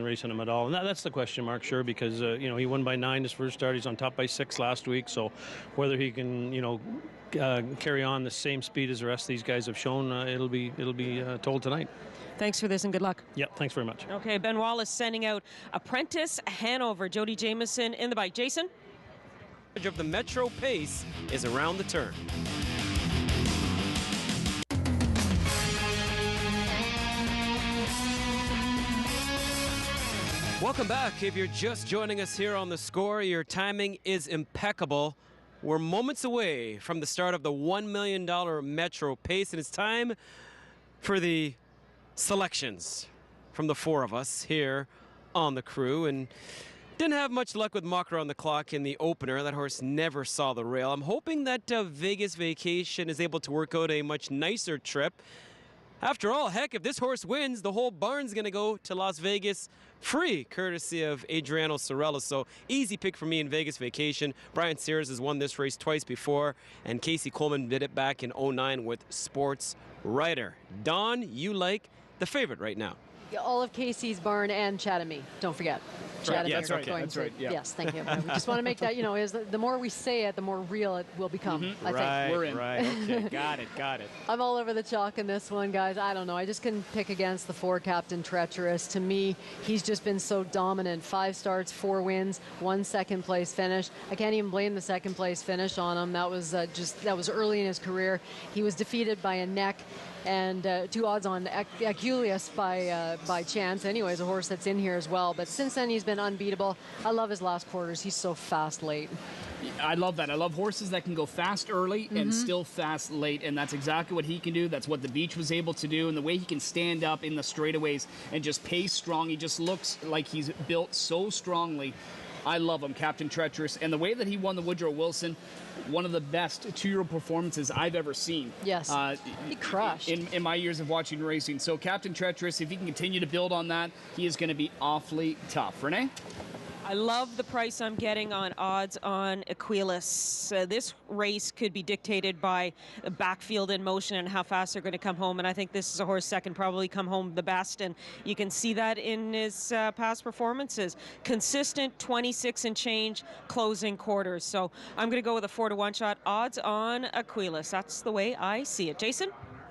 racing him at all. And that's the question mark, sure, because he won by 9 his first start. He's on top by 6 last week. So whether he can carry on the same speed as the rest of these guys have shown, it'll be told tonight. Thanks for this and good luck. Yep, thanks very much. Okay, Ben Wallace sending out Apprentice Hanover. Jody Jamieson in the bike. Jason? Of the Metro Pace is around the turn. Welcome back. If you're just joining us here on The Score, your timing is impeccable. We're moments away from the start of the $1 million Metro Pace, and it's time for the selections from the 4 of us here on the crew. And didn't have much luck with Mocker on the clock in the opener. That horse never saw the rail. I'm hoping that Vegas Vacation is able to work out a much nicer trip. After all, heck, if this horse wins, the whole barn's going to go to Las Vegas free, courtesy of Adriano Sorella. So easy pick for me in Vegas Vacation. Brian Sears has won this race twice before, and Casey Coleman did it back in 2009 with Sports Writer. Don, you like the favorite right now. All of Casey's barn and Chatham. Don't forget. Right. Yeah, that's right. Yeah. Yes, thank you. We just want to make that, is the more we say it, the more real it will become. I Right, think. We're in. right. Okay, got it. I'm all over the chalk in this one, guys. I don't know. I just couldn't pick against the 4 Captain Treacherous. To me, he's just been so dominant. 5 starts, 4 wins, 1 second-place finish. I can't even blame the second-place finish on him. That was that was early in his career. He was defeated by a neck and 2 odds on Aculius by chance. Anyways, a horse that's in here as well. But since then, he's been unbeatable. I love his last quarters. He's so fast late. I love that. I love horses that can go fast early and still fast late, and that's exactly what he can do. That's what the Beach was able to do, and the way he can stand up in the straightaways and just pace strong. He just looks like he's built so strongly. I love him, Captain Treacherous, and the way that he won the Woodrow Wilson, one of the best 2-year-old performances I've ever seen. Yes, he crushed. In my years of watching racing. So Captain Treacherous, if he can continue to build on that, he is going to be awfully tough. Renee? I love the price I'm getting on odds on Aquilas. This race could be dictated by the backfield in motion and how fast they're going to come home. And I think this is a horse that can probably come home the best. And you can see that in his past performances. Consistent 26 and change closing quarters. So I'm going to go with a 4-to-1 shot. Odds on Aquilas. That's the way I see it. Jason?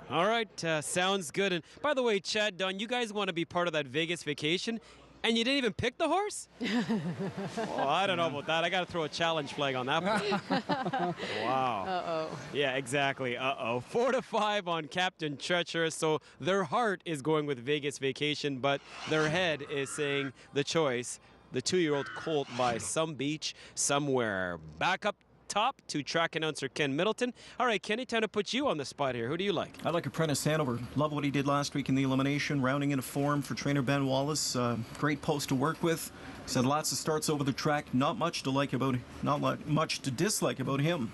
All right, sounds good. And by the way, Chad, Don, you guys want to be part of that Vegas Vacation? And you didn't even pick the horse? Well, I don't know about that. I got to throw a challenge flag on that one. Wow. Uh-oh. Yeah, exactly. 4-5 on Captain Treacherous. So their heart is going with Vegas Vacation, but their head is saying the choice, the 2-year-old colt by Some Beach Somewhere. Back up top to track announcer Ken Middleton. All right, Kenny, time to put you on the spot here. Who do you like? I like Apprentice Hanover. Love what he did last week in the elimination, rounding into form for trainer Ben Wallace. Great post to work with. He's had lots of starts over the track. Not much to dislike about him.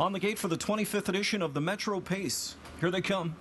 On the gate for the 25th edition of the Metro Pace. Here they come.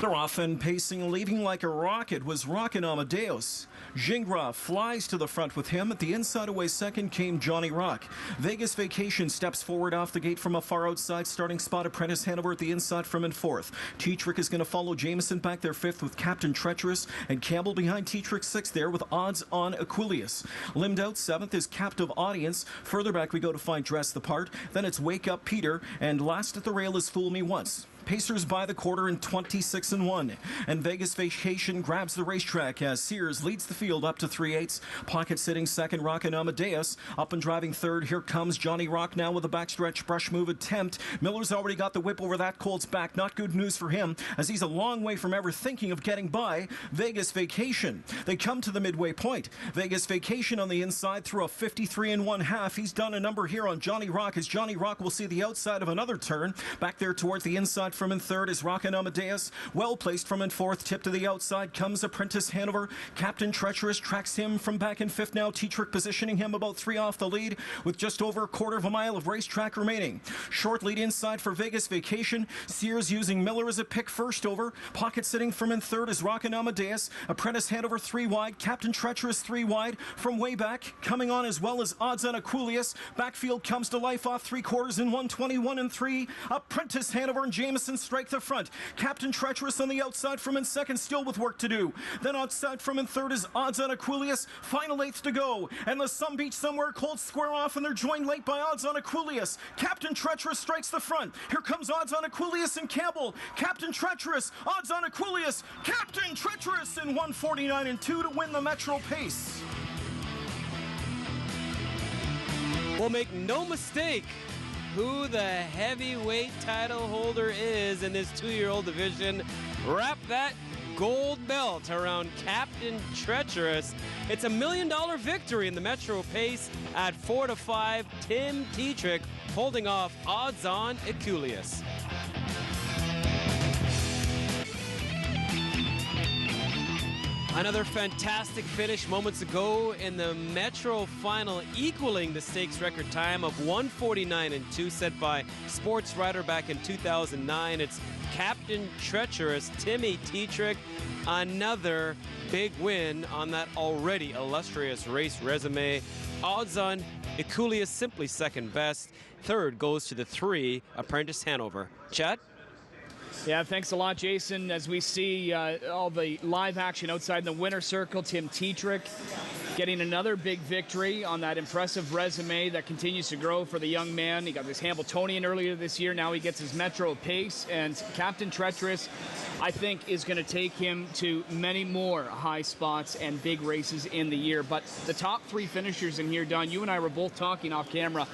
They're off and pacing, leaving like a rocket was Rockin' Amadeus. Gingras flies to the front with him. At the inside away second came Johnny Rock. Vegas Vacation steps forward off the gate from a far outside starting spot. Apprentice Hanover at the inside from in 4th. Tetrick is going to follow Jameson back there 5th with Captain Treacherous, and Campbell behind Tetrick 6th there with odds on Aquilas. Limbed out 7th is Captive Audience. Further back we go to find Dress the Part. Then it's Wake Up Peter, and last at the rail is Fool Me Once. Pacers by the quarter in 26-1. And Vegas Vacation grabs the racetrack as Sears leads the field up to 3/8. Pocket sitting second, Rockin' Amadeus. Up and driving third, here comes Johnny Rock now with a backstretch brush move attempt. Miller's already got the whip over that colt's back. Not good news for him as he's a long way from ever thinking of getting by Vegas Vacation. They come to the midway point. Vegas Vacation on the inside through a 53 1/2. He's done a number here on Johnny Rock as Johnny Rock will see the outside of another turn. Back there towards the inside from in 3rd is Rockin' Amadeus. Well placed from in 4th. Tip to the outside comes Apprentice Hanover. Captain Treacherous tracks him from back in 5th now. Tetrick positioning him about 3 off the lead with just over a quarter of a mile of racetrack remaining. Short lead inside for Vegas Vacation. Sears using Miller as a pick first over. Pocket sitting from in 3rd is Rockin' Amadeus. Apprentice Hanover 3 wide. Captain Treacherous 3 wide. From way back, coming on as well as odds on Aquilas. Backfield comes to life off 3/4 in 121 and 3. Apprentice Hanover and Jameson Jamison strike the front. Captain Treacherous on the outside from in second, still with work to do. Then outside from in third is Odds on Aquilius. Final eighth to go. And the Some Beach Somewhere Colts square off, and they're joined late by Odds on Aquilius. Captain Treacherous strikes the front. Here comes Odds on Aquilius and Campbell. Captain Treacherous, Odds on Aquilius, Captain Treacherous in 1:49 and 2 to win the Metro Pace. Well, make no mistake who the heavyweight title holder is in this 2-year-old division. Wrap that gold belt around Captain Treacherous. It's $1 million victory in the Metro Pace at 4-5. Tim Tetrick holding off Odds on Aquilius. Another fantastic finish moments ago in the Metro final, equaling the stakes record time of 1:49 and 2 set by Sports Writer back in 2009. It's Captain Treacherous, Timmy Tetrick. Another big win on that already illustrious race resume. Odds on Aquilius simply second best. Third goes to the 3, Apprentice Hanover. Chad? Yeah, thanks a lot, Jason. As we see all the live action outside the winner's circle, Tim Tetrick getting another big victory on that impressive resume that continues to grow for the young man. He got his Hambletonian earlier this year. Now he gets his Metro Pace. And Captain Treacherous, I think, is going to take him to many more high spots and big races in the year. But the top 3 finishers in here, Don, you and I were both talking off camera.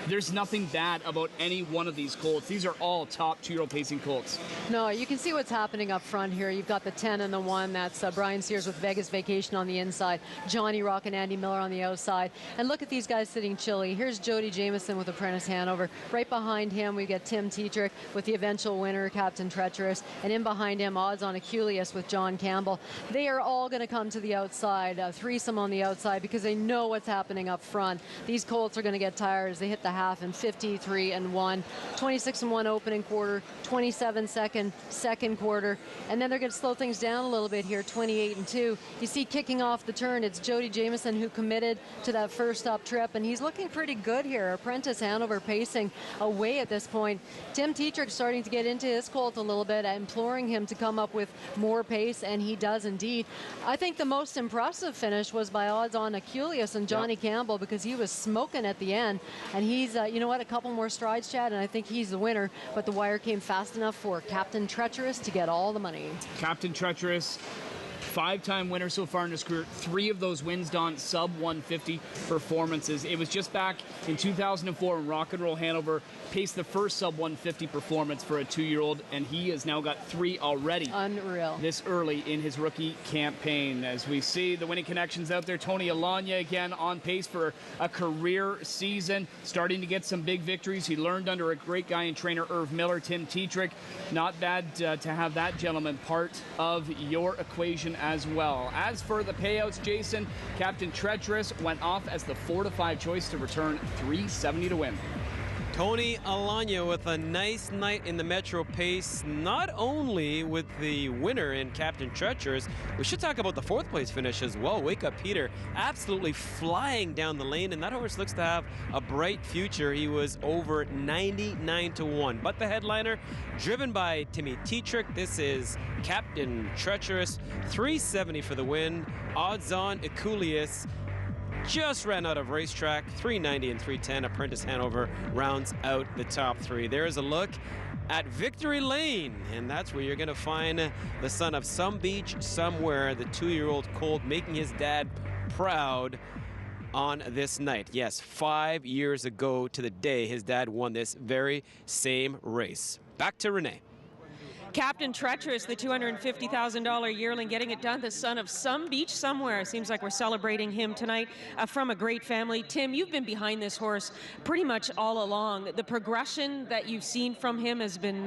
There's nothing bad about any one of these colts. These are all top 2-year-old pacing colts. No, you can see what's happening up front here. You've got the 10 and the 1. That's Brian Sears with Vegas Vacation on the inside. Johnny Rock and Andy Miller on the outside. And look at these guys sitting chilly. Here's Jody Jamison with Apprentice Hanover. Right behind him, we get Tim Tetrick with the eventual winner, Captain Treacherous. And in behind him, Odds on Aquilius with John Campbell. They are all going to come to the outside, threesome on the outside, because they know what's happening up front. These colts are going to get tired as they hit the half and 53 and 1, 26 and 1 opening quarter, 27 second quarter, and then they're going to slow things down a little bit here, 28 and 2. You see kicking off the turn, it's Jody Jamison who committed to that first up trip, and he's looking pretty good here. Apprentice Hanover pacing away at this point. Tim Tetrick starting to get into his colt a little bit, imploring him to come up with more pace, and he does indeed. I think the most impressive finish was by Odds on Aquilius and Johnny Campbell, because he was smoking at the end, and he's you know what, a couple more strides, Chad, and I think he's the winner, but the wire came fast enough for Captain Treacherous to get all the money. Captain Treacherous, 5-time winner so far in his career. 3 of those wins, Don, sub 150 performances. It was just back in 2004 when Rock and Roll Hanover paced the first sub 150 performance for a 2-year-old, and he has now got 3 already. Unreal. This early in his rookie campaign. As we see the winning connections out there, Tony Alagna again on pace for a career season, starting to get some big victories. He learned under a great guy and trainer, Irv Miller. Tim Tetrick, not bad to have that gentleman part of your equation as well. As for the payouts, Jason, Captain Treacherous went off as the 4-5 choice to return $370 to win. Tony Alagna with a nice night in the Metro Pace, not only with the winner in Captain Treacherous. We should talk about the 4th place finish as well. Wake Up Peter absolutely flying down the lane, and that horse looks to have a bright future. He was over 99 to 1. But the headliner, driven by Timmy Tetrick, this is Captain Treacherous, $370 for the win. Odds on Aquilius just ran out of racetrack, 390 and 310. Apprentice Hanover rounds out the top 3. There's a look at Victory Lane, and that's where you're going to find the son of Some Beach Somewhere, the 2-year-old colt, making his dad proud on this night. Yes, 5 years ago to the day his dad won this very same race. Back to Renee. Captain Treacherous, the $250,000 yearling, getting it done. The son of Some Beach Somewhere. Seems like we're celebrating him tonight from a great family. Tim, you've been behind this horse pretty much all along. The progression that you've seen from him has been,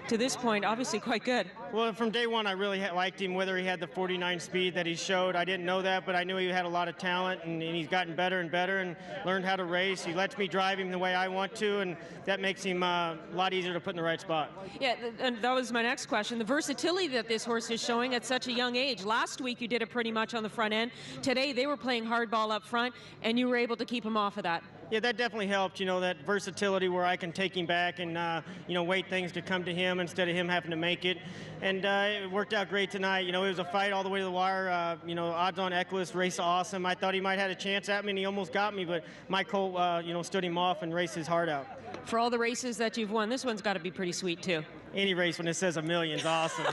to this point, obviously quite good. Well, from day one, I really liked him, whether he had the 49 speed that he showed. I didn't know that, but I knew he had a lot of talent, and he's gotten better and better and learned how to race. He lets me drive him the way I want to, and that makes him a lot easier to put in the right spot. Yeah, and that was my next question. The versatility that this horse is showing at such a young age. Last week, you did it pretty much on the front end. Today, they were playing hardball up front, and you were able to keep him off of that. Yeah, that definitely helped, that versatility where I can take him back and, wait things to come to him instead of him having to make it. And it worked out great tonight. It was a fight all the way to the wire. Odds on Equus raced awesome. I thought he might have had a chance at me, and he almost got me, but my colt, stood him off and raced his heart out. For all the races that you've won, this one's got to be pretty sweet, too. Any race when it says $1 million is awesome.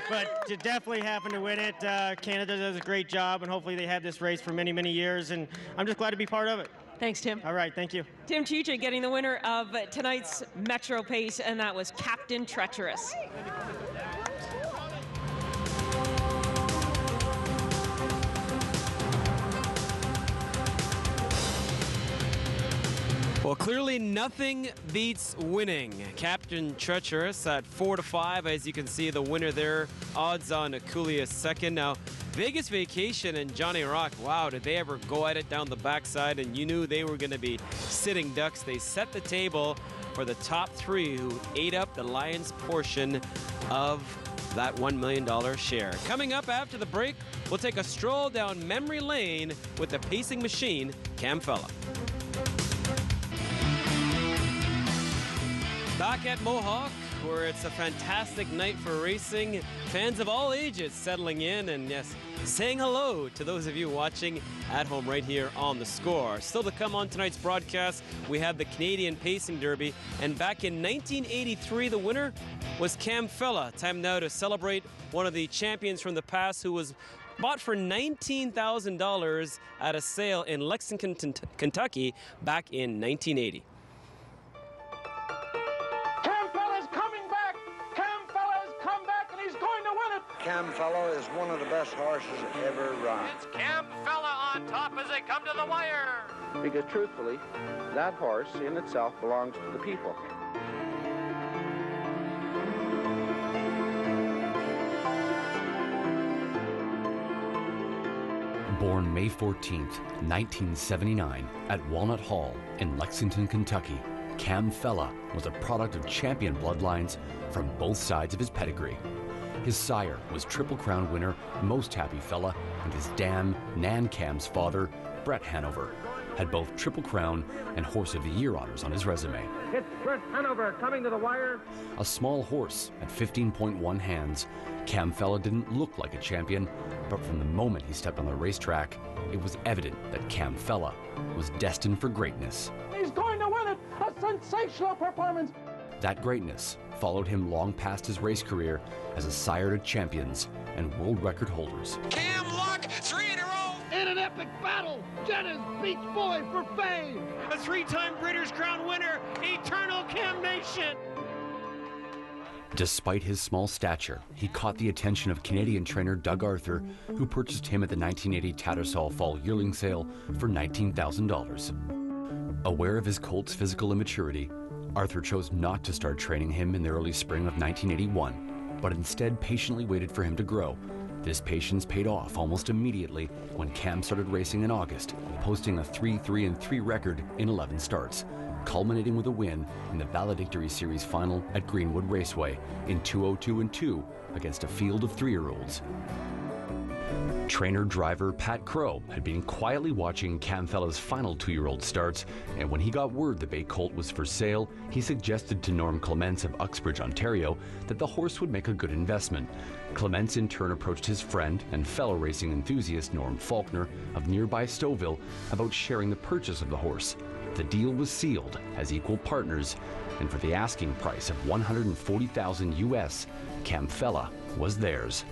But to definitely happen to win it, Canada does a great job, and hopefully they have this race for many, many years, and I'm just glad to be part of it. Thanks, Tim. All right, thank you. Tim Chiche getting the winner of tonight's Metro Pace, and that was Captain Treacherous. Well, clearly nothing beats winning. Captain Treacherous at 4-5. As you can see, the winner there, odds on Aculia second. Now, Vegas Vacation and Johnny Rock, wow, did they ever go at it down the backside? And you knew they were going to be sitting ducks. They set the table for the top three who ate up the Lions portion of that $1 million share. Coming up after the break, we'll take a stroll down memory lane with the pacing machine, Cam Fella. Back at Mohawk, where it's a fantastic night for racing. Fans of all ages settling in and, yes, saying hello to those of you watching at home right here on The Score. Still to come on tonight's broadcast, we have the Canadian Pacing Derby. And back in 1983, the winner was Cam Fella. Time now to celebrate one of the champions from the past who was bought for $19,000 at a sale in Lexington, Kentucky back in 1980. Cam Fella is one of the best horses ever run. It's Cam Fella on top as they come to the wire. Because truthfully, that horse in itself belongs to the people. Born May 14th, 1979, at Walnut Hall in Lexington, Kentucky, Cam Fella was a product of champion bloodlines from both sides of his pedigree. His sire was Triple Crown winner Most Happy Fella, and his dam, Nan Cam's father, Brett Hanover, had both Triple Crown and Horse of the Year honors on his resume. It's Brett Hanover coming to the wire. A small horse at 15.1 hands, Cam Fella didn't look like a champion, but from the moment he stepped on the racetrack, it was evident that Cam Fella was destined for greatness. He's going to win it! A sensational performance! That greatness followed him long past his race career as a sire to champions and world record holders. Cam Luck, 3 in a row. In an epic battle, Jenna's Beach Boy for fame. A 3-time Breeders' Crown winner, Eternal Cam Nation. Despite his small stature, he caught the attention of Canadian trainer Doug Arthur, who purchased him at the 1980 Tattersall Fall yearling sale for $19,000. Aware of his colt's physical immaturity, Arthur chose not to start training him in the early spring of 1981, but instead patiently waited for him to grow. This patience paid off almost immediately when Cam started racing in August, posting a 3-3-3 record in 11 starts, culminating with a win in the Valedictory Series final at Greenwood Raceway in 2:02 against a field of 3-year-olds. Trainer-driver Pat Crow had been quietly watching Cam Fella's final 2-year-old starts, and when he got word the bay colt was for sale, he suggested to Norm Clements of Uxbridge, Ontario, that the horse would make a good investment. Clements in turn approached his friend and fellow racing enthusiast Norm Faulkner of nearby Stouffville about sharing the purchase of the horse. The deal was sealed as equal partners, and for the asking price of $140,000 US, Cam Fella was theirs.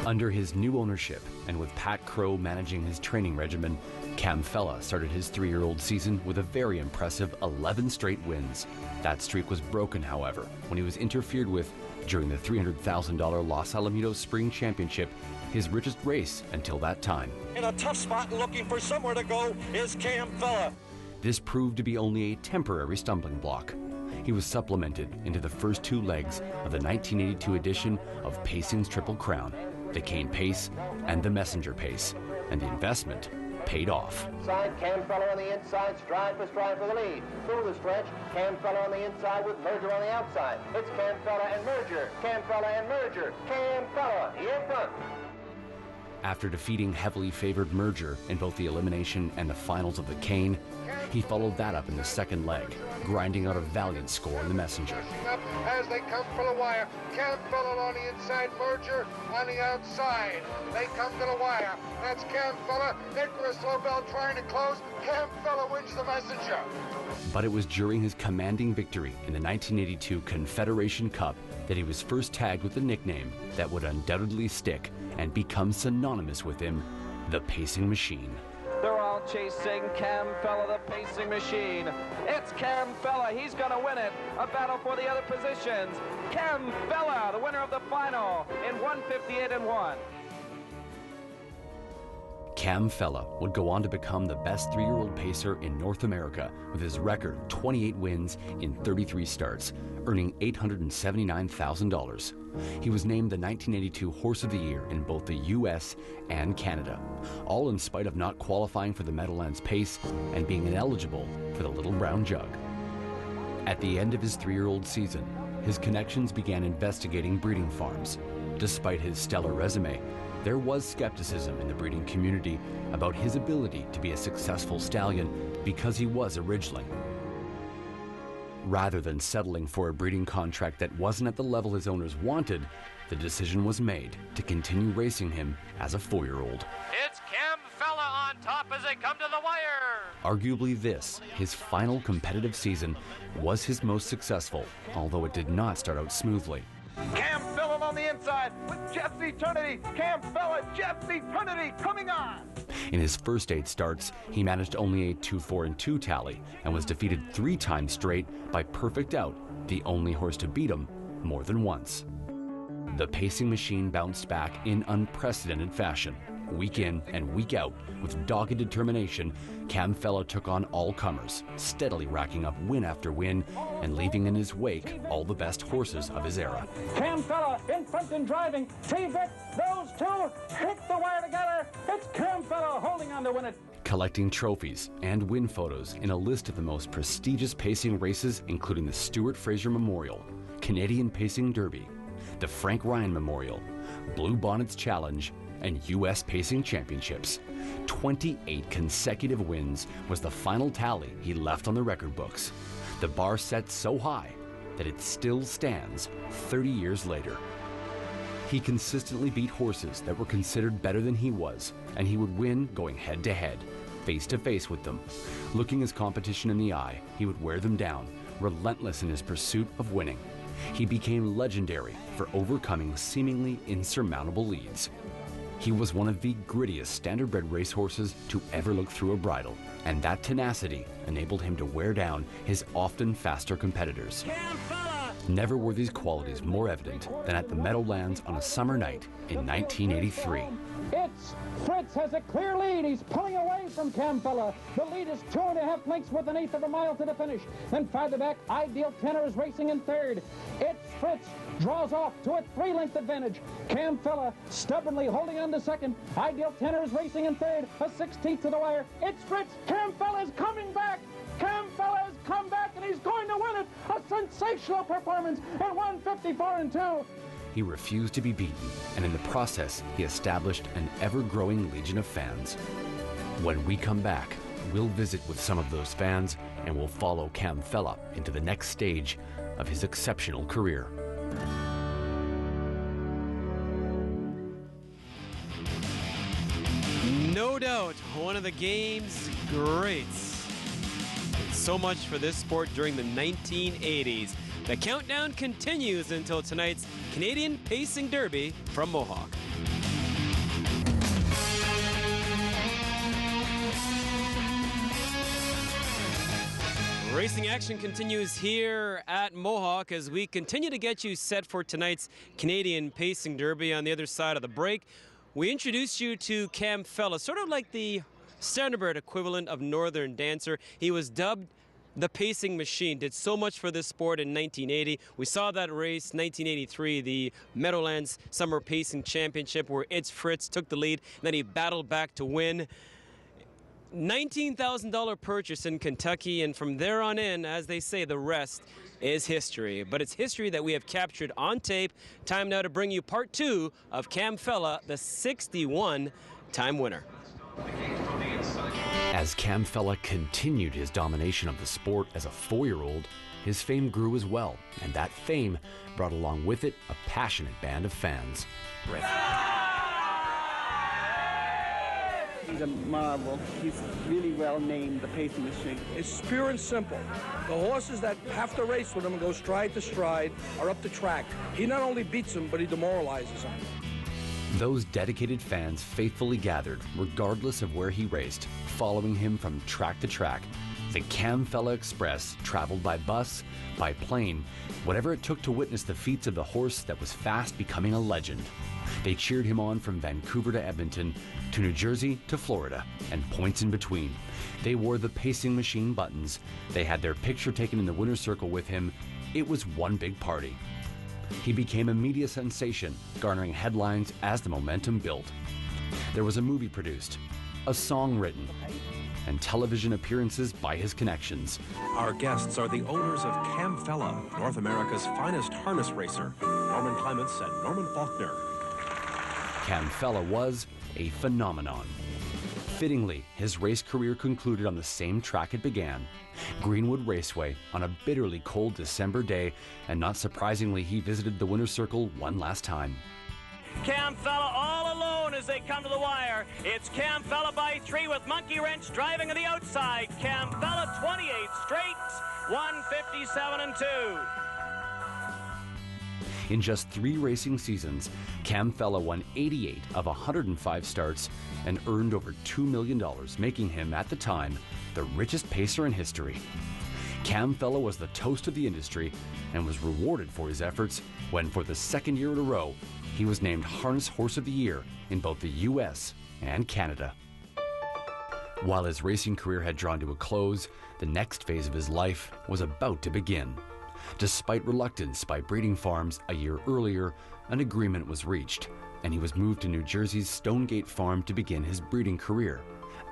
Under his new ownership, and with Pat Crow managing his training regimen, Cam Fella started his 3-year-old season with a very impressive 11 straight wins. That streak was broken, however, when he was interfered with during the $300,000 Los Alamitos Spring Championship, his richest race until that time. In a tough spot looking for somewhere to go is Cam Fella. This proved to be only a temporary stumbling block. He was supplemented into the first 2 legs of the 1982 edition of Pacing's Triple Crown, the Cane Pace and the Messenger Pace, and the investment paid off. Side, Cam Fella on the inside, stride for the lead. Through the stretch, Cam Fella on the inside with Merger on the outside. It's Cam Fella and Merger, Cam Fella and Merger, Cam Fella in front. After defeating heavily favored Merger in both the elimination and the finals of the Cane, he followed that up in the second leg, grinding out a valiant score in the Messenger. Up as they come for the wire. Camfella on the inside, Merger on the outside. They come to the wire. That's Camfella. Nicholas Lobel trying to close. Camfella wins the Messenger. But it was during his commanding victory in the 1982 Confederation Cup that he was first tagged with the nickname that would undoubtedly stick and become synonymous with him, the Pacing Machine. They're all chasing Camfella, the Pacing Machine. It's Camfella. He's going to win it. A battle for the other positions. Camfella, the winner of the final in 1:58.1. Camfella would go on to become the best 3-year-old pacer in North America with his record of 28 wins in 33 starts, earning $879,000. He was named the 1982 Horse of the Year in both the U.S. and Canada, all in spite of not qualifying for the Meadowlands Pace and being ineligible for the Little Brown Jug. At the end of his 3-year-old season, his connections began investigating breeding farms. Despite his stellar resume, there was skepticism in the breeding community about his ability to be a successful stallion because he was a ridgeling. Rather than settling for a breeding contract that wasn't at the level his owners wanted, the decision was made to continue racing him as a 4-year-old. It's Camfella on top as they come to the wire. Arguably this, his final competitive season, was his most successful, although it did not start out smoothly. Camfella on the inside with Jeff's Eternity. Camfella, Jeff's Eternity coming on. In his first 8 starts, he managed only a 2-4-2 tally and was defeated 3 times straight by Perfect Out, the only horse to beat him more than once. The Pacing Machine bounced back in unprecedented fashion. Week in and week out, with dogged determination, Camfella took on all comers, steadily racking up win after win and leaving in his wake all the best horses of his era. Camfella in front and driving. T-Vic, those two hit the wire together. It's Camfella holding on to win it. Collecting trophies and win photos in a list of the most prestigious pacing races, including the Stuart Fraser Memorial, Canadian Pacing Derby, the Frank Ryan Memorial, Blue Bonnets Challenge, and U.S. Pacing Championships. 28 consecutive wins was the final tally he left on the record books. The bar set so high that it still stands 30 years later. He consistently beat horses that were considered better than he was, and he would win going head-to-head, face-to-face with them. Looking his competition in the eye, he would wear them down, relentless in his pursuit of winning. He became legendary for overcoming seemingly insurmountable leads. He was one of the grittiest standardbred racehorses to ever look through a bridle, and that tenacity enabled him to wear down his often faster competitors. Never were these qualities more evident than at the Meadowlands on a summer night in 1983. It's Fritz has a clear lead. He's pulling away from Camfella. The lead is 2.5 lengths with 1/8 of a mile to the finish. Then farther back, Ideal Tenor is racing in third. It's Fritz draws off to a 3-length advantage. Camfella stubbornly holding on to second. Ideal Tenor is racing in third, a 16th to the wire. It's Fritz. Camfella is coming back. Camfella has come back and he's going to win it. A sensational performance at 1:54.2. He refused to be beaten, and in the process, he established an ever-growing legion of fans. When we come back, we'll visit with some of those fans, and we'll follow Camfella into the next stage of his exceptional career. No doubt, one of the game's greats. So much for this sport during the 1980s. The countdown continues until tonight's Canadian Pacing Derby from Mohawk. Racing action continues here at Mohawk as we continue to get you set for tonight's Canadian Pacing Derby. On the other side of the break, we introduced you to Camfella, sort of like the standardbred equivalent of Northern Dancer. He was dubbed the Pacing Machine, did so much for this sport in 1980. We saw that race, 1983, the Meadowlands Summer Pacing Championship, where It's Fritz took the lead, and then he battled back to win. $19,000 purchase in Kentucky, and from there on in, as they say, the rest is history. But it's history that we have captured on tape. Time now to bring you part 2 of Cam Fella, the 61-time winner. As Cam Fella continued his domination of the sport as a 4-year-old, his fame grew as well, and that fame brought along with it a passionate band of fans. He's a marvel. He's really well named, the Pacing Machine. It's pure and simple. The horses that have to race with him and go stride to stride are up the track. He not only beats them, but he demoralizes them. Those dedicated fans faithfully gathered, regardless of where he raced, following him from track to track. The Cam Fella Express traveled by bus, by plane, whatever it took to witness the feats of the horse that was fast becoming a legend. They cheered him on from Vancouver to Edmonton, to New Jersey to Florida, and points in between. They wore the Pacing Machine buttons. They had their picture taken in the winner's circle with him. It was one big party. He became a media sensation, garnering headlines as the momentum built. There was a movie produced, a song written, and television appearances by his connections. Our guests are the owners of Cam Fella, North America's finest harness racer, Norman Clements and Norman Faulkner. Cam Fella was a phenomenon. Fittingly, his race career concluded on the same track it began, Greenwood Raceway, on a bitterly cold December day, and not surprisingly, he visited the winner's circle one last time. Cam Fella all alone as they come to the wire. It's Cam Fella by 3 with Monkey Wrench driving on the outside. Cam Fella 28 straights, 157 and 2. In just 3 racing seasons, Cam Fella won 88 of 105 starts and earned over $2 million, making him, at the time, the richest pacer in history. Cam Fella was the toast of the industry and was rewarded for his efforts when, for the 2nd year in a row, he was named Harness Horse of the Year in both the U.S. and Canada. While his racing career had drawn to a close, the next phase of his life was about to begin. Despite reluctance by breeding farms a year earlier, an agreement was reached, and he was moved to New Jersey's Stonegate Farm to begin his breeding career.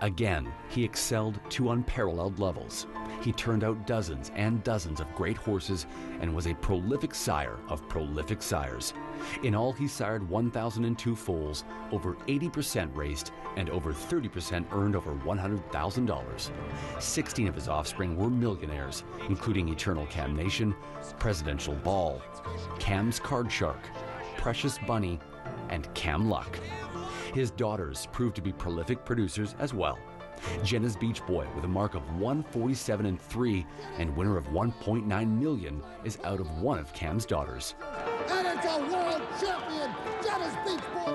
Again, he excelled to unparalleled levels. He turned out dozens and dozens of great horses and was a prolific sire of prolific sires. In all, he sired 1,002 foals, over 80% raced, and over 30% earned over $100,000. 16 of his offspring were millionaires, including Eternal Cam Nation, Presidential Ball, Cam's Card Shark, Precious Bunny, and Cam Luck. His daughters proved to be prolific producers as well. Jenna's Beach Boy, with a mark of 147 and 3 and winner of $1.9 million, is out of one of Cam's daughters. And it's a world champion, Jenna's Beach Boy.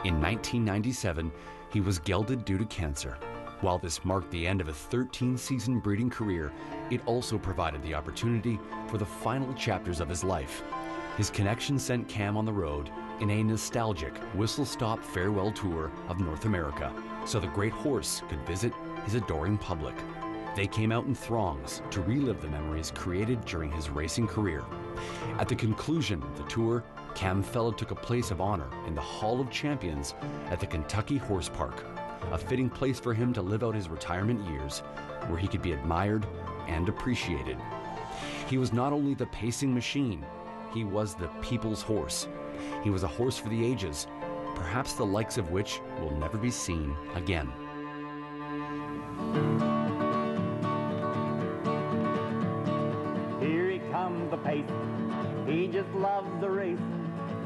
In 1997, he was gelded due to cancer. While this marked the end of a 13-season breeding career, it also provided the opportunity for the final chapters of his life. His connection sent Cam on the road in a nostalgic whistle-stop farewell tour of North America, so the great horse could visit his adoring public. They came out in throngs to relive the memories created during his racing career. At the conclusion of the tour, Cam Fella took a place of honor in the Hall of Champions at the Kentucky Horse Park, a fitting place for him to live out his retirement years, where he could be admired and appreciated. He was not only the Pacing Machine, he was the people's horse. He was a horse for the ages, perhaps the likes of which will never be seen again. Here he comes the pace, he just loves the race,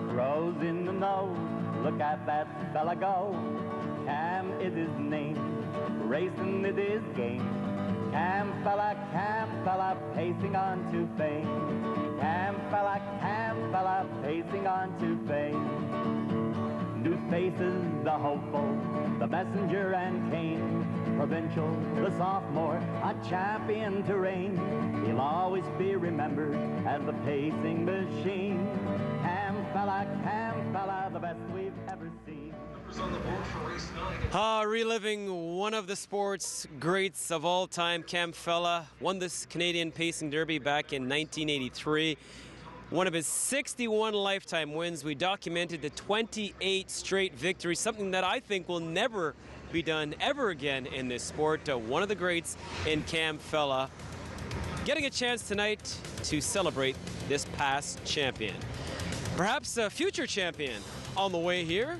crows in the nose, look at that fella go. Cam is his name, racing is his game. Cam fella, pacing on to fame. Cam fella, pacing on to fame. New faces, the hopeful, the messenger and cane. Provincial, the sophomore, a champion to reign. He'll always be remembered as the Pacing Machine. Cam fella, the best we've ever seen. Reliving one of the sport's greats of all time, Cam Fella won this Canadian Pacing Derby back in 1983. One of his 61 lifetime wins. We documented the 28 straight victories, something that I think will never be done ever again in this sport. One of the greats in Cam Fella getting a chance tonight to celebrate this past champion. Perhaps a future champion on the way here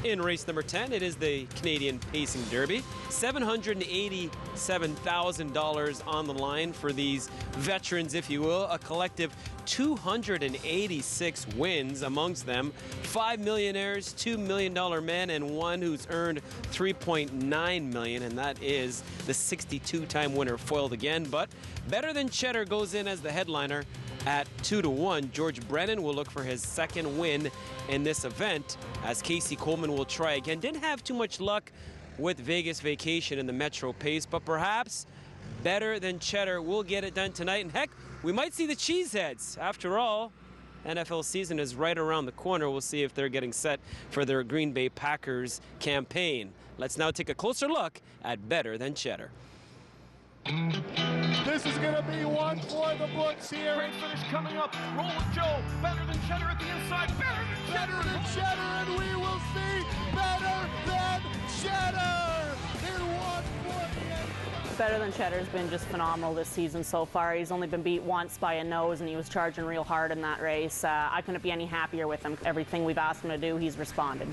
in race number 10. It is the Canadian Pacing Derby. $787,000 on the line for these veterans, if you will. A collective 286 wins amongst them. 5 millionaires, $2 million men, and one who's earned $3.9 million, and that is the 62-time winner, foiled again. But Better Than Cheddar goes in as the headliner at 2-1. George Brennan will look for his second win in this event, as Casey Coleman will try again. Didn't have too much luck with Vegas Vacation in the Metro Pace, but perhaps Better Than Cheddar will get it done tonight. And heck, we might see the Cheeseheads. After all, NFL season is right around the corner. We'll see if they're getting set for their Green Bay Packers campaign. Let's now take a closer look at Better Than Cheddar. This is going to be one for the books here. Great finish coming up. Roll with Joe. Better Than Cheddar at the inside. Better Than Cheddar. And we will see Better Than Cheddar in 148. Better Than Cheddar's been just phenomenal this season so far. He's only been beat once by a nose, and he was charging real hard in that race. I couldn't be any happier with him. Everything we've asked him to do, he's responded.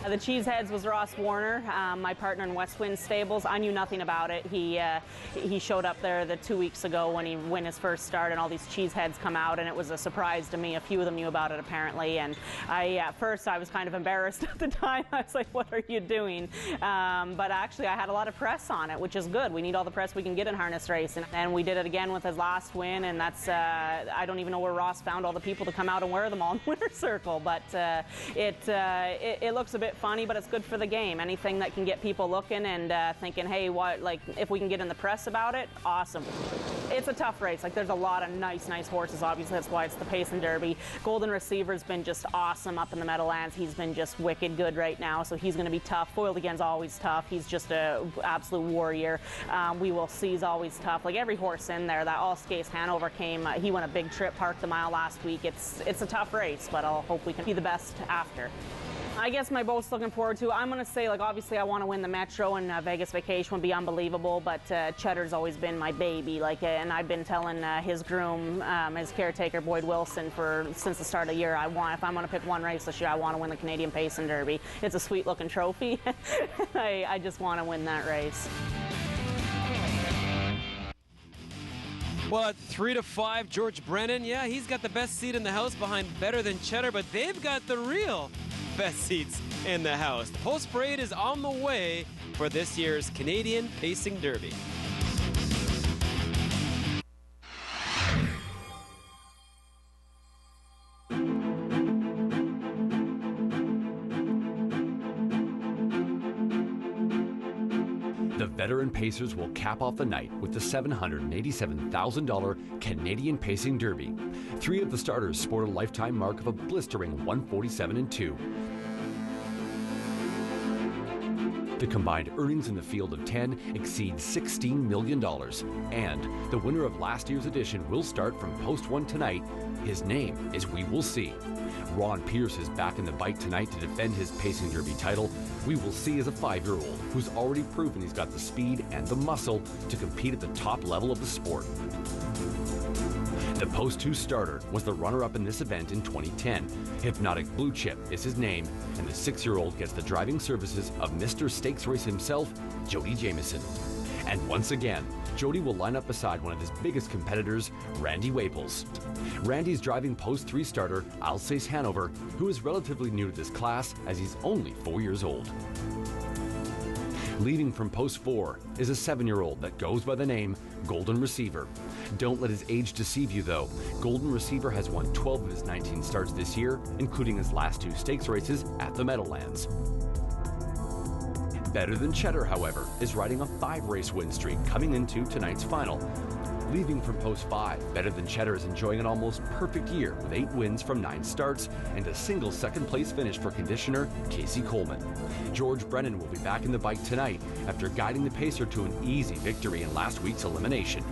The Cheeseheads was Ross Warner, my partner in West Wind Stables. I knew nothing about it. He showed up there 2 weeks ago when he won his first start, and all these Cheeseheads come out, and it was a surprise to me. A few of them knew about it apparently, and at first I was kind of embarrassed at the time. I was like, what are you doing? But actually I had a lot of press on it, which is good. We need all the press we can get in harness racing, and we did it again with his last win, and that's I don't even know where Ross found all the people to come out and wear them all in winner's circle, but it looks a bit funny, but it's good for the game. Anything that can get people looking and thinking, hey, what, like, if we can get in the press about it, awesome. It's a tough race. Like, there's a lot of nice horses. Obviously, that's why it's the Pacing Derby. Golden Receiver's been just awesome up in the Meadowlands. He's been just wicked good right now, so he's going to be tough. Foiled Again's always tough. He's just an absolute warrior. We Will See's always tough. Like, every horse in there. That All Skates Hanover came. He won a big trip, parked the mile last week. It's a tough race, but I'll hope we can be the best after. I guess my most looking forward to, I'm going to say, like, obviously I want to win the Metro, and Vegas Vacation would be unbelievable, but Cheddar's always been my baby, like, and I've been telling his groom, his caretaker, Boyd Wilson, since the start of the year, if I'm going to pick one race this year, I want to win the Canadian Pacing Derby. It's a sweet looking trophy. I just want to win that race. Well, at 3-5, George Brennan, yeah, he's got the best seat in the house behind Better Than Cheddar, but they've got the real best seats in the house. The post parade is on the way for this year's Canadian Pacing Derby. The veteran pacers will cap off the night with the $787,000 Canadian Pacing Derby. 3 of the starters sport a lifetime mark of a blistering 147-2. The combined earnings in the field of 10 exceed $16 million. And the winner of last year's edition will start from post 1 tonight. His name is We Will See. Ron Pierce is back in the bike tonight to defend his Pacing Derby title. We Will See is a 5-year-old who's already proven he's got the speed and the muscle to compete at the top level of the sport. The Post 2 starter was the runner-up in this event in 2010. Hypnotic Blue Chip is his name, and the 6-year-old gets the driving services of Mr. Stakes Race himself, Jody Jamieson. And once again, Jody will line up beside one of his biggest competitors, Randy Waples. Randy's driving Post 3 starter, Alsace Hanover, who is relatively new to this class as he's only 4 years old. Leading from Post 4 is a 7-year-old that goes by the name Golden Receiver. Don't let his age deceive you, though. Golden Receiver has won 12 of his 19 starts this year, including his last 2 stakes races at the Meadowlands. Better Than Cheddar, however, is riding a 5-race win streak coming into tonight's final. Leaving from Post 5, Better Than Cheddar is enjoying an almost perfect year with 8 wins from 9 starts and a single second-place finish for conditioner Casey Coleman. George Brennan will be back in the bike tonight after guiding the pacer to an easy victory in last week's elimination.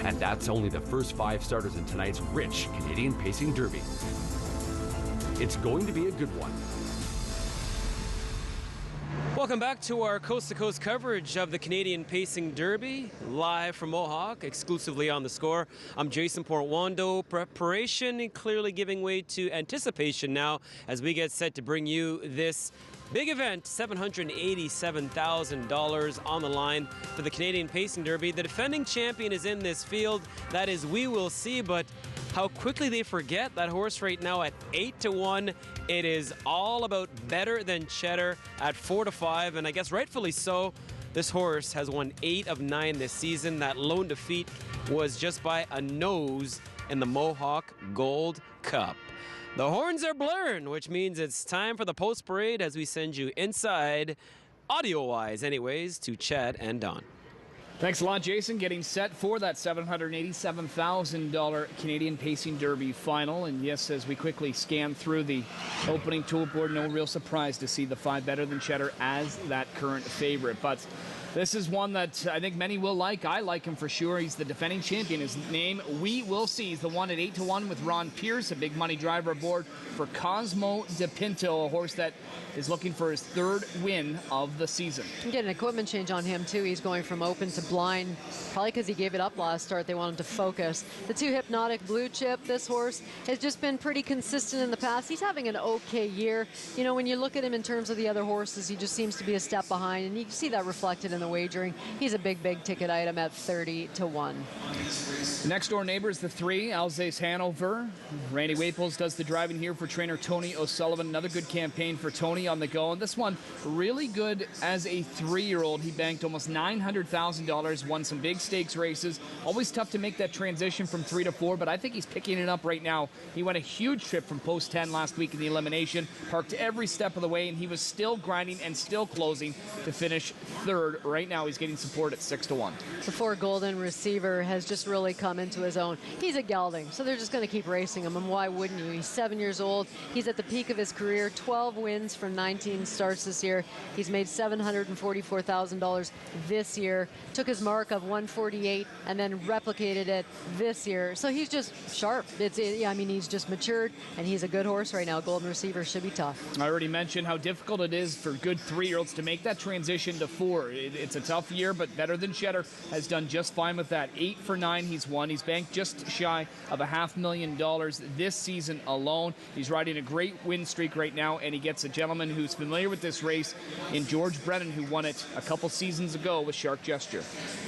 And that's only the first 5 starters in tonight's rich Canadian Pacing Derby. It's going to be a good one. Well, Welcome back to our coast-to-coast coverage of the Canadian Pacing Derby, live from Mohawk, exclusively on The Score. I'm Jason Portwando. Preparation clearly giving way to anticipation now as we get set to bring you this big event, $787,000 on the line for the Canadian Pacing Derby. The defending champion is in this field. That is We Will See, but how quickly they forget that horse right now at 8-1. It is all about Better Than Cheddar at 4-5, and I guess rightfully so. This horse has won 8 of 9 this season. That lone defeat was just by a nose in the Mohawk Gold Cup. The horns are blaring, which means it's time for the post parade as we send you inside, audio-wise anyways, to Chad and Don. Thanks a lot, Jason. Getting set for that $787,000 Canadian Pacing Derby final. And yes, as we quickly scan through the opening tool board, no real surprise to see the 5 Better Than Cheddar as that current favorite. But this is one that I think many will like. I like him for sure. He's the defending champion. His name, We Will See. He's the one at 8-1 with Ron Pierce, a big money driver aboard for Cosmo de Pinto, a horse that is looking for his 3rd win of the season. You get an equipment change on him too. He's going from open to blind, probably because he gave it up last start. They want him to focus. The 2 Hypnotic Blue Chip, this horse has just been pretty consistent in the past. He's having an okay year. You know, when you look at him in terms of the other horses, he just seems to be a step behind, and you can see that reflected in the wagering. He's a big ticket item at 30-1. Next door neighbor is the 3, Alsace Hanover. Randy Waples does the driving here for trainer Tony O'Sullivan. Another good campaign for Tony on the go. And this one, really good as a 3-year-old. He banked almost $900,000, won some big stakes races. Always tough to make that transition from 3 to 4, but I think he's picking it up right now. He went a huge trip from post 10 last week in the elimination, parked every step of the way, and he was still grinding and still closing to finish 3rd. Right now, he's getting support at 6-1. The 4 Golden Receiver has just really come into his own. He's a gelding, so they're just going to keep racing him, and why wouldn't you? He's 7 years old. He's at the peak of his career, 12 wins from 19 starts this year. He's made $744,000 this year. Took his mark of 148 and then replicated it this year. So he's just sharp. I mean, he's just matured, and he's a good horse right now. Golden Receiver should be tough. I already mentioned how difficult it is for good 3-year-olds to make that transition to 4. It's a tough year, but Better Than Cheddar has done just fine with that. 8 for 9 he's won. He's banked just shy of $500,000 this season alone. He's riding a great win streak right now, and he gets a gentleman who's familiar with this race in George Brennan, who won it a couple seasons ago with Shark Gesture.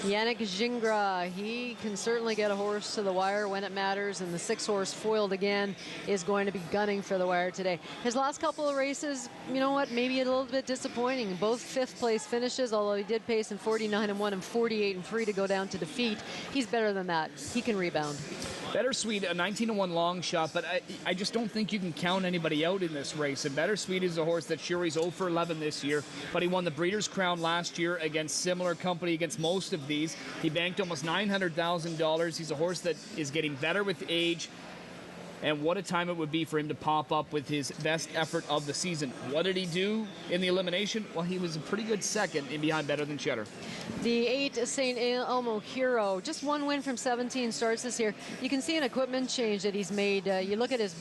Yannick Gingras, he can certainly get a horse to the wire when it matters, and the 6-horse Foiled Again is going to be gunning for the wire today. His last couple of races, you know what, maybe a little bit disappointing. Both 5th place finishes, although he did pace in 49-1 and 48-3 to go down to defeat. He's better than that. He can rebound. Bittersweet, a 19-1 long shot, but I just don't think you can count anybody out in this race. And Bittersweet is a horse that sure, he's 0 for 11 this year, but he won the Breeders' Crown last year against similar company, against most of these. He banked almost $900,000. He's a horse that is getting better with age. And what a time it would be for him to pop up with his best effort of the season. What did he do in the elimination? Well, he was a pretty good second in behind Better Than Cheddar. The 8 St. Elmo Hero, just 1 win from 17 starts this year. You can see an equipment change that he's made. You look at his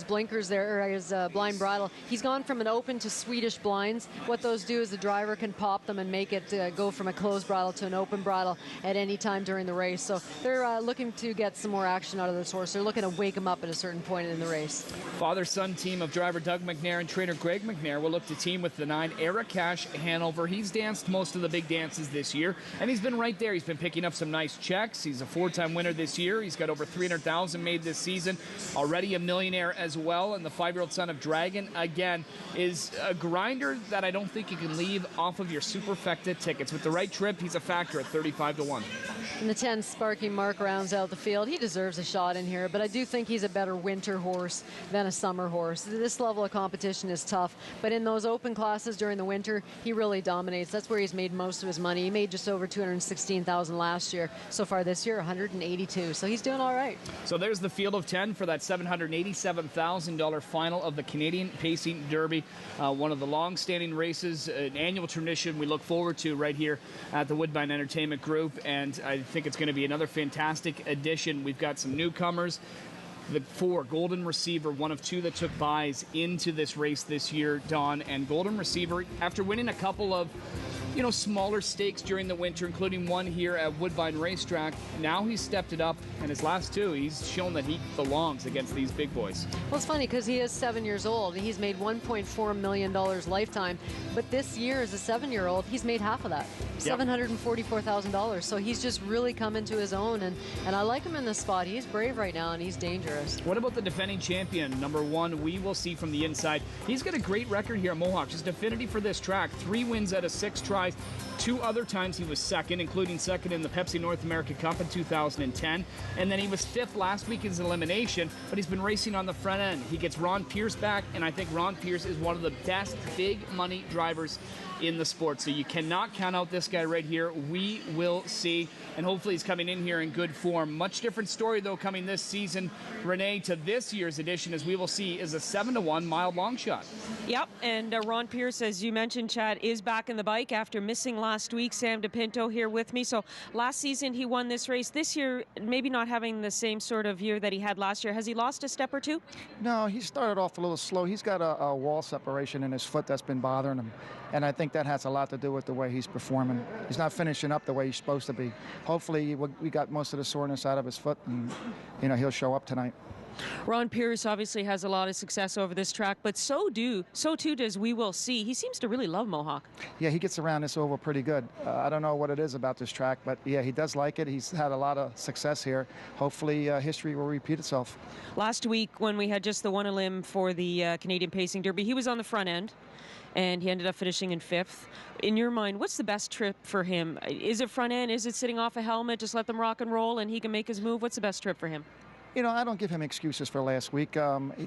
blinkers there, or his blind bridle. He's gone from an open to Swedish blinds. What those do is the driver can pop them and make it go from a closed bridle to an open bridle at any time during the race. So they're looking to get some more action out of this horse. They're looking to wake him up at a certain point in the race. Father-son team of driver Doug McNair and trainer Greg McNair will look to team with the 9 Eric Cash Hanover. He's danced most of the big dances this year, and he's been right there. He's been picking up some nice checks. He's a 4-time winner this year. He's got over $300,000 made this season. Already a millionaire as well, and the 5-year-old son of Dragon, again, is a grinder that I don't think you can leave off of your Superfecta tickets. With the right trip, he's a factor at 35-1. And the 10 Sparky Mark rounds out the field. He deserves a shot in here, but I do think he's a better winter horse than a summer horse. This level of competition is tough, but in those open classes during the winter, he really dominates. That's where he's made most of his money. He made just over $216,000 last year. So far this year, $182,000. So he's doing all right. So there's the field of 10 for that $787,000 final of the Canadian Pacing Derby. One of the long-standing races, an annual tradition we look forward to right here at the Woodbine Entertainment Group, and I think it's going to be another fantastic edition. We've got some newcomers. The 4, Golden Receiver, one of 2 that took buys into this race this year, Don. And Golden Receiver, after winning a couple of smaller stakes during the winter, including one here at Woodbine Racetrack, now he's stepped it up, and his last 2, he's shown that he belongs against these big boys. Well, it's funny because he is 7 years old. He's made $1.4 million lifetime, but this year, as a 7-year-old, he's made half of that, $744,000. So he's just really come into his own, and I like him in this spot. He's brave right now, and he's dangerous. What about the defending champion, number 1, We Will See from the inside? He's got a great record here at Mohawk, just affinity for this track. 3 wins out of 6 tries. 2 other times he was second, including second in the Pepsi North America Cup in 2010. And then he was 5th last week in his elimination, but he's been racing on the front end. He gets Ron Pierce back, and I think Ron Pierce is one of the best big money drivers in the sport. So you cannot count out this guy right here. We will see. And hopefully he's coming in here in good form. Much different story, though, coming this season, Renee, to this year's edition, as We Will See, is a 7-1 mild long shot. Yep, and Ron Pierce, as you mentioned, Chad, is back in the bike after missing last week. Sam DePinto here with me. So last season he won this race. This year, maybe not having the same sort of year that he had last year. Has he lost a step or 2? No, he started off a little slow. He's got a wall separation in his foot that's been bothering him. And I think that has a lot to do with the way he's performing. He's not finishing up the way he's supposed to be. Hopefully we got most of the soreness out of his foot, and he'll show up tonight. Ron Pierce obviously has a lot of success over this track, but so too does We Will See. He seems to really love Mohawk. Yeah, he gets around this oval pretty good. I don't know what it is about this track, but yeah, he does like it. He's had a lot of success here. Hopefully history will repeat itself. Last week when we had just the one limb for the Canadian Pacing Derby, he was on the front end, and he ended up finishing in 5th. In your mind, what's the best trip for him? Is it front end? Is it sitting off a helmet? Just let them rock and roll and he can make his move? What's the best trip for him? I don't give him excuses for last week.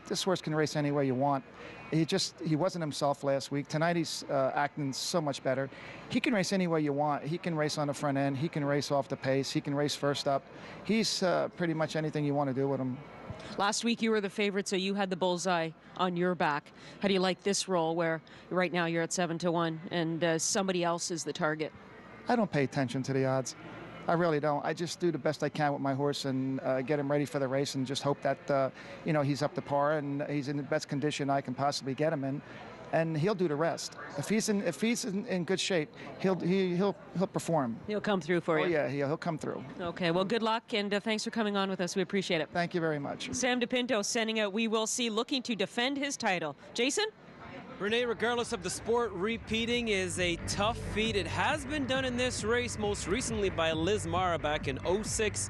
This horse can race any way you want. He wasn't himself last week. Tonight he's acting so much better. He can race any way you want. He can race on the front end. He can race off the pace. He can race first up. He's pretty much anything you want to do with him. Last week you were the favorite, so you had the bullseye on your back. How do you like this role where right now you're at 7-1 and somebody else is the target? I don't pay attention to the odds. I really don't. I just do the best I can with my horse and get him ready for the race and just hope that he's up to par and he's in the best condition I can possibly get him in, and he'll do the rest. If he's in good shape, he'll perform. He'll come through for you. Oh yeah, he'll come through. Okay, well, good luck and thanks for coming on with us. We appreciate it. Thank you very much. Sam DePinto sending out We Will See, looking to defend his title. Jason? Renee, regardless of the sport, repeating is a tough feat. It has been done in this race most recently by Liz Mara back in 06-07.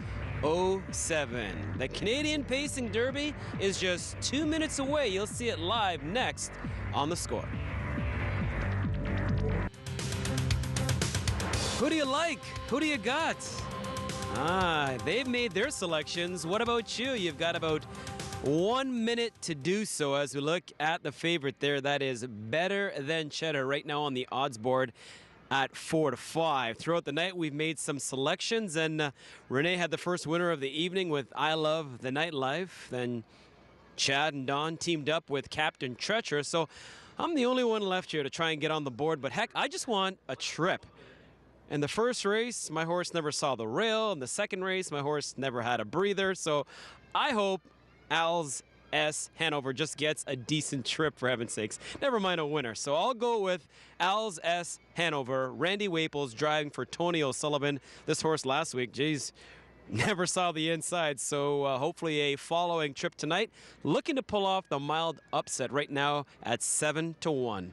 The Canadian Pacing Derby is just 2 minutes away. You'll see it live next on The Score. Who do you like? Who do you got? They've made their selections. What about you? You've got about 1 minute to do so as we look at the favorite there. That is Better Than Cheddar right now on the odds board at 4-5. Throughout the night, we've made some selections, and Renee had the first winner of the evening with I Love the Nightlife. Then Chad and Don teamed up with Captain Treacherous. So I'm the only one left here to try and get on the board, but heck, I just want a trip. In the first race, my horse never saw the rail. In the second race, my horse never had a breather. So I hope Al's S. Hanover just gets a decent trip, for heaven's sakes. Never mind a winner. So I'll go with Al's S. Hanover. Randy Waples driving for Tony O'Sullivan. This horse last week, geez, never saw the inside. So hopefully a following trip tonight. Looking to pull off the mild upset right now at 7-1.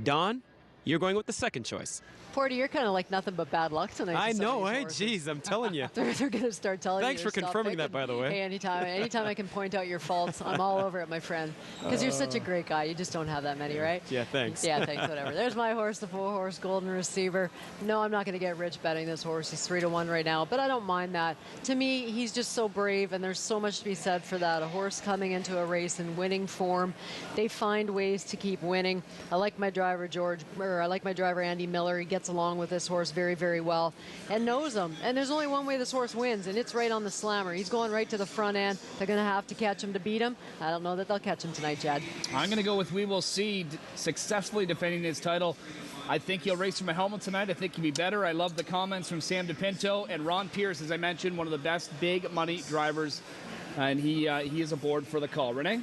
Don, you're going with the second choice. Porty, you're kind of like nothing but bad luck tonight. I know, eh? Jeez, I'm telling you. They're going to start telling Thanks you. for confirming that, by the way. Hey, anytime I can point out your faults, I'm all over it, my friend. Because you're such a great guy. You just don't have that many, right? Yeah, thanks. Yeah, thanks, whatever. There's my horse, the 4-horse Golden Receiver. No, I'm not going to get rich betting this horse. He's 3-1 right now, but I don't mind that. To me, he's just so brave, and there's so much to be said for that. A horse coming into a race in winning form. They find ways to keep winning. I like my driver, Andy Miller. He gets along with this horse very, very well and knows him. And there's only one way this horse wins, and it's right on the slammer. He's going right to the front end. They're going to have to catch him to beat him. I don't know that they'll catch him tonight, Chad. I'm going to go with We Will See, successfully defending his title. I think he'll race from a helmet tonight. I think he'll be better. I love the comments from Sam DePinto and Ron Pierce, as I mentioned, one of the best big money drivers and he is aboard for the call. Renee?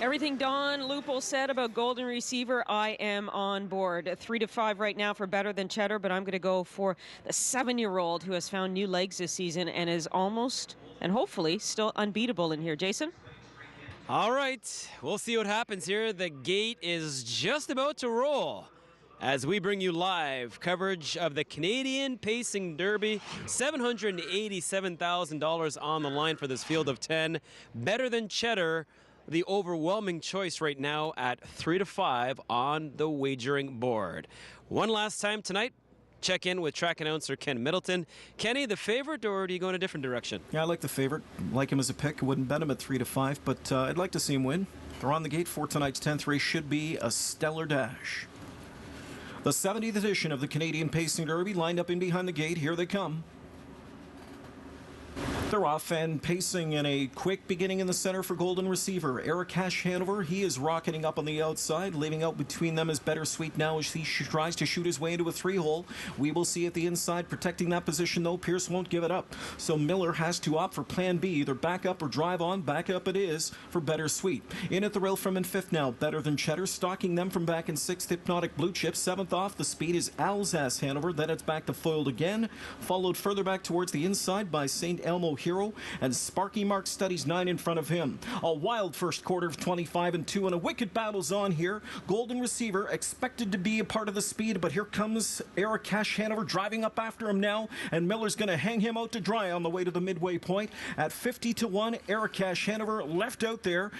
Everything Don Lupo said about Golden Receiver, I am on board. 3-5 right now for Better Than Cheddar, but I'm going to go for the 7-year-old who has found new legs this season and is almost and hopefully still unbeatable in here. Jason? All right, we'll see what happens here. The gate is just about to roll as we bring you live coverage of the Canadian Pacing Derby. $787,000 on the line for this field of 10. Better Than Cheddar, the overwhelming choice right now at 3-5 on the wagering board. One last time tonight, check in with track announcer Ken Middleton. Kenny, the favorite, or do you go in a different direction? Yeah, I like the favorite. Like him as a pick. Wouldn't bet him at 3-5, but I'd like to see him win. They're on the gate for tonight's 10th race. Should be a stellar dash. The 70th edition of the Canadian Pacing Derby lined up in behind the gate. Here they come. They're off and pacing in a quick beginning in the center for Golden Receiver. Eric Cash Hanover, he is rocketing up on the outside. Leaving out between them is Better Sweet now as he tries to shoot his way into a 3-hole. We will see at the inside. Protecting that position, though, Pierce won't give it up. So Miller has to opt for plan B, either back up or drive on. Back up it is for Better Sweet. In at the rail from in 5th now, Better Than Cheddar. Stalking them from back in 6th, Hypnotic Blue Chip. 7th off the speed is Alsace Hanover. Then it's back to Foiled Again. Followed further back towards the inside by St. Elmo Hero. And Sparky Mark Studies 9 in front of him. A wild first quarter of 25-2, and a wicked battle's on here. Golden Receiver expected to be a part of the speed, but here comes Eric Cash Hanover driving up after him now, and Miller's going to hang him out to dry on the way to the midway point. At 50-1, Eric Cash Hanover left out there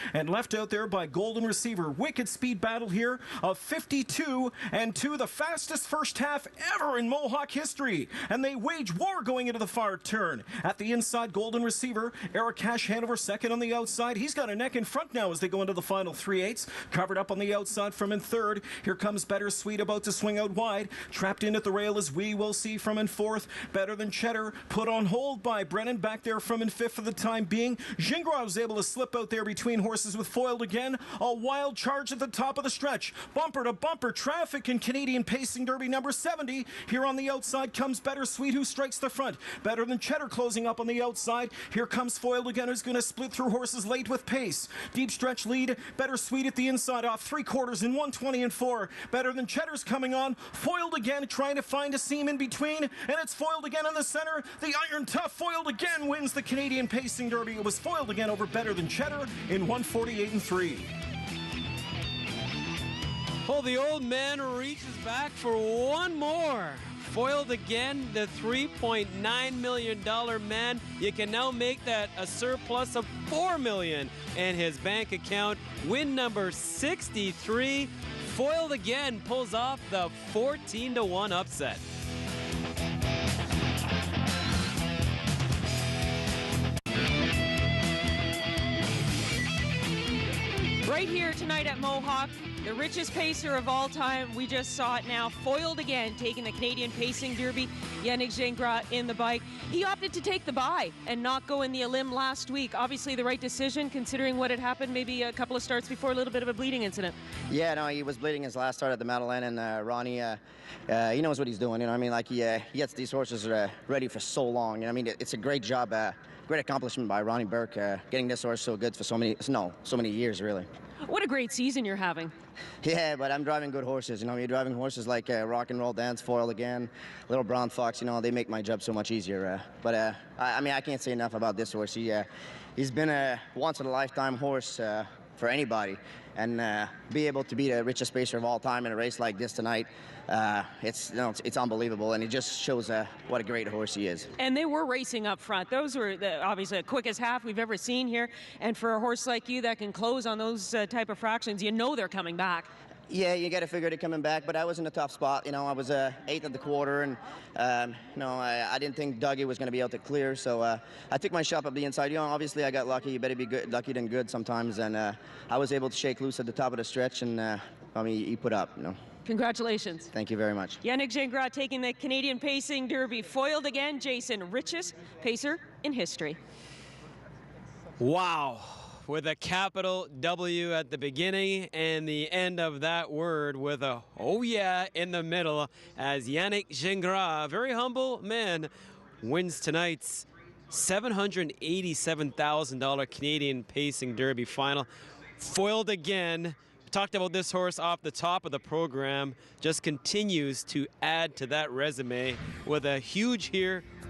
by Golden Receiver. Wicked speed battle here of 52-2, the fastest first half ever in Mohawk history, and they wage war going into the far turn. At the inside, Golden Receiver, Eric Cash Hanover second on the outside. He's got a neck in front now as they go into the final 3/8. Covered up on the outside from in 3rd. Here comes Better Sweet about to swing out wide. Trapped in at the rail as we will see from in 4th. Better Than Cheddar put on hold by Brennan back there from in 5th for the time being. Gingras was able to slip out there between horses with Foiled Again. A wild charge at the top of the stretch. Bumper to bumper traffic in Canadian Pacing Derby number 70. Here on the outside comes Better Sweet who strikes the front. Better Than Cheddar closing up on the outside. Here comes Foiled Again, who's going to split through horses late with pace. Deep stretch lead. Better Sweet at the inside off 3/4 in 1:20-4. Better Than Cheddar's coming on. Foiled Again trying to find a seam in between, and it's Foiled Again in the center. The Iron Tough Foiled Again wins the Canadian Pacing Derby. It was Foiled Again over Better Than Cheddar in 1:48-3. Oh, the old man reaches back for one more. Foiled Again, the $3.9 million man. You can now make that a surplus of $4 million in his bank account. Win number 63. Foiled Again pulls off the 14-1 upset. Right here tonight at Mohawk, the richest pacer of all time. We just saw it now. Foiled Again, taking the Canadian Pacing Derby. Yannick Gingras in the bike. He opted to take the bye and not go in the Elim last week. Obviously the right decision considering what had happened maybe a couple of starts before, a little bit of a bleeding incident. Yeah, no, he was bleeding his last start at the Madeleine, and Ronnie, he knows what he's doing. You know, I mean, like he gets these horses ready for so long. You know, I mean, it's a great job, great accomplishment by Ronnie Burke, getting this horse so good for so many years, really. What a great season you're having. Yeah, but I'm driving good horses. You know, you're driving horses like Rock and Roll Dance, Foiled Again, Little Brown Fox. You know, they make my job so much easier. I mean, I can't say enough about this horse. He's been a once-in-a-lifetime horse for anybody, and be able to be the richest pacer of all time in a race like this tonight, it's unbelievable, and it just shows what a great horse he is. And they were racing up front. Those were obviously the quickest half we've ever seen here, and for a horse like you that can close on those type of fractions, you know they're coming back. Yeah, you got to figure they're coming back, but I was in a tough spot. You know, I was 8th at the quarter, and you know, I didn't think Dougie was going to be able to clear, so I took my shot up the inside. You know, obviously I got lucky. You better be good, lucky than good sometimes, and I was able to shake loose at the top of the stretch, and I mean, he put up. You know. Congratulations. Thank you very much. Yannick Gingras taking the Canadian Pacing Derby. Foiled Again, Jason, richest pacer in history. Wow. With a capital W at the beginning and the end of that word with a oh yeah in the middle, as Yannick Gingras, a very humble man, wins tonight's $787,000 Canadian Pacing Derby final. Foiled again. Talked about this horse off the top of the program. Just continues to add to that resume with a huge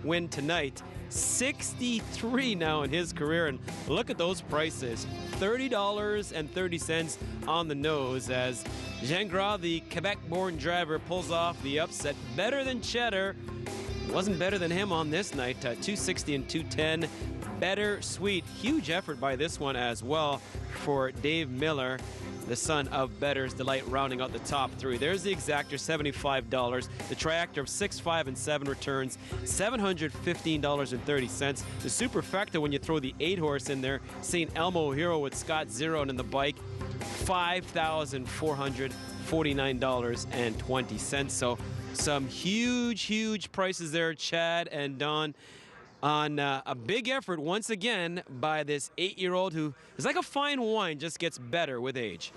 win tonight. 63 now in his career, and look at those prices. $30.30 on the nose as Gingras, the Quebec-born driver, pulls off the upset. Better than Cheddar. Wasn't better than him on this night. 260 and 210. Better Sweet. Huge effort by this one as well for Dave Miller, the son of Better's Delight, rounding out the top three. There's the exactor, $75. The triactor of 6, 5, and 7 returns, $715.30. The superfecta, when you throw the 8 horse in there, St. Elmo Hero with Scott Zero in the bike, $5,449.20. So some huge prices there, Chad and Don, on a big effort once again by this 8-year-old who is like a fine wine, just gets better with age.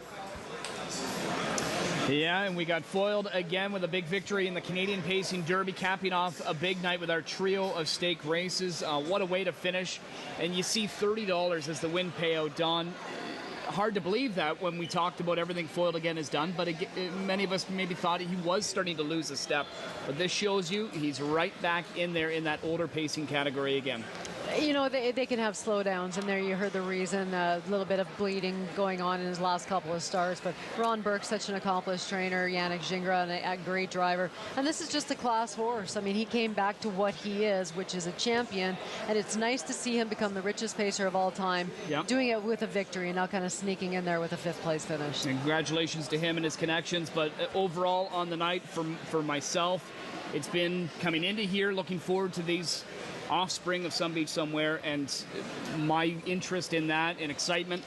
Yeah, and we got foiled again with a big victory in the Canadian Pacing Derby, capping off a big night with our trio of stake races. What a way to finish. And you see $30 as the win payout, Don. Hard to believe that when we talked about everything foiled again is done, but many of us maybe thought he was starting to lose a step. But this shows you he's right back in there in that older pacing category again. You know, they can have slowdowns, and there you heard the reason, a little bit of bleeding going on in his last couple of starts. But Ron Burke's such an accomplished trainer, Yannick Gingras, a great driver. And this is just a class horse. I mean, he came back to what he is, which is a champion. And it's nice to see him become the richest pacer of all time, doing it with a victory and not kind of sneaking in there with a 5th place finish. Congratulations to him and his connections. But overall on the night, for myself, it's been coming into here, looking forward to these offspring of Some Beach Somewhere, and my interest in that and excitement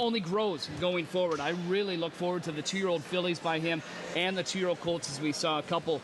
only grows going forward. I really look forward to the 2-year-old fillies by him and the 2-year-old colts, as we saw a couple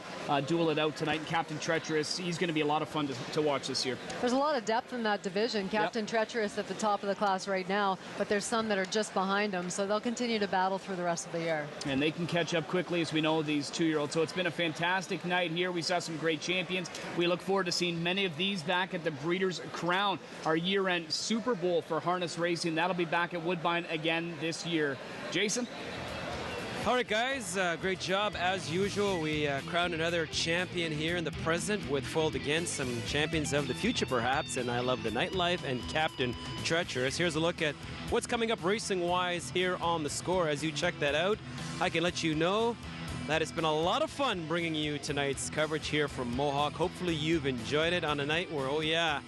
duel it out tonight. And Captain Treacherous, he's going to be a lot of fun to watch this year. There's a lot of depth in that division. Captain Treacherous at the top of the class right now, but there's some that are just behind him, so they'll continue to battle through the rest of the year. And they can catch up quickly, as we know, these 2-year-olds. So it's been a fantastic night here. We saw some great champions. We look forward to seeing many of these back at the Breeders' Crown, our year-end Super Bowl for harness racing. That'll be back at Woodbine again this year. Jason? All right, guys, great job as usual. We crowned another champion here in the present with foiled again some champions of the future, perhaps, and I Love the Nightlife and Captain Treacherous. Here's a look at what's coming up racing-wise here on The Score. As you check that out, I can let you know that it's been a lot of fun bringing you tonight's coverage here from Mohawk. Hopefully you've enjoyed it on a night where, oh yeah,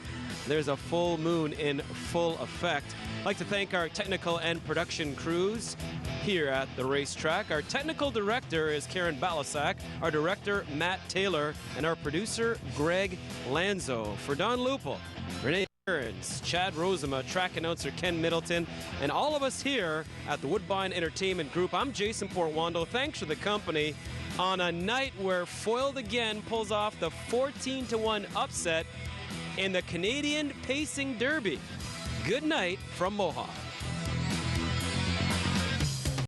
there's a full moon in full effect. I'd like to thank our technical and production crews here at the racetrack. Our technical director is Karen Balasak, our director, Matt Taylor, and our producer, Greg Lanzo. For Don Lupel, Renee Burns, Chad Rosema, track announcer Ken Middleton, and all of us here at the Woodbine Entertainment Group, I'm Jason Portwando. Thanks for the company on a night where Foiled Again pulls off the 14-1 upset in the Canadian Pacing Derby. Good night from Mohawk.